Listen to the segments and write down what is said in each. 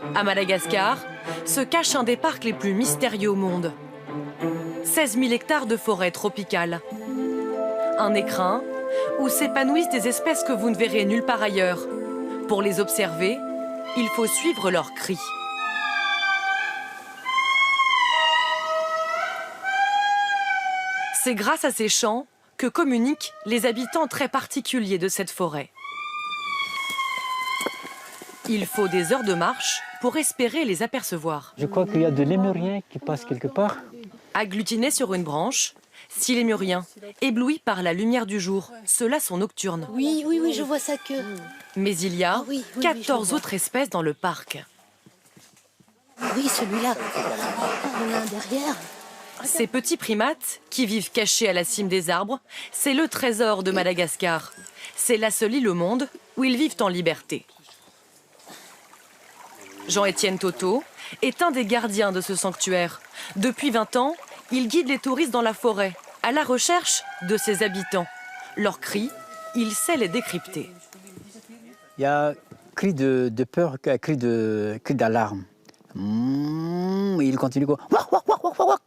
À Madagascar se cache un des parcs les plus mystérieux au monde. 16 000 hectares de forêt tropicale. Un écrin où s'épanouissent des espèces que vous ne verrez nulle part ailleurs. Pour les observer, il faut suivre leurs cris. C'est grâce à ces chants que communiquent les habitants très particuliers de cette forêt. Il faut des heures de marche pour espérer les apercevoir. Je crois qu'il y a de lémuriens qui passent quelque part. Agglutinés sur une branche, 6 lémuriens, éblouis par la lumière du jour. Ceux-là sont nocturnes. Oui, je vois sa queue. Mais il y a 14 autres espèces dans le parc. Oui, celui-là. Il y en a un derrière. Ces petits primates, qui vivent cachés à la cime des arbres, c'est le trésor de Madagascar. C'est la seule île au monde où ils vivent en liberté. Jean-Étienne Toto est un des gardiens de ce sanctuaire. Depuis 20 ans, il guide les touristes dans la forêt, à la recherche de ses habitants. Leurs cris, il sait les décrypter. Il y a cri de peur, cri d'alarme. Il continue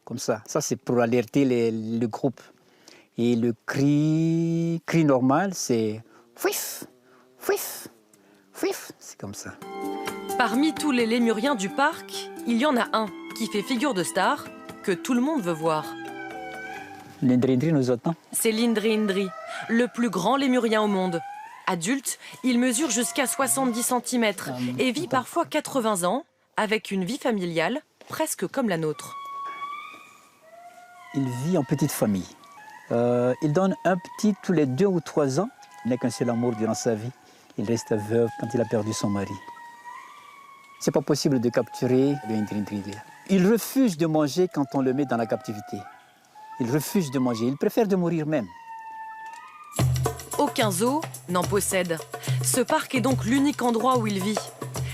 comme ça. Ça, c'est pour alerter le groupe. Et le cri normal, c'est fouif, fouif, fouif. C'est comme ça. Parmi tous les lémuriens du parc, il y en a un qui fait figure de star que tout le monde veut voir. L'Indri nous attend. C'est l'Indri, le plus grand lémurien au monde. Adulte, il mesure jusqu'à 70 cm et vit parfois 80 ans, avec une vie familiale presque comme la nôtre. Il vit en petite famille. Il donne un petit tous les 2 ou 3 ans. Il n'a qu'un seul amour durant sa vie. Il reste veuve quand il a perdu son mari. C'est pas possible de capturer le Indri. Il refuse de manger quand on le met dans la captivité. Il refuse de manger. Il préfère de mourir même. Aucun zoo n'en possède. Ce parc est donc l'unique endroit où il vit.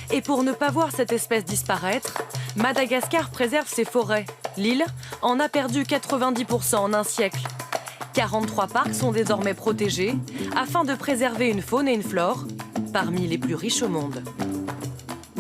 Et pour ne pas voir cette espèce disparaître, Madagascar préserve ses forêts. L'île en a perdu 90% en un siècle. 43 parcs sont désormais protégés afin de préserver une faune et une flore parmi les plus riches au monde.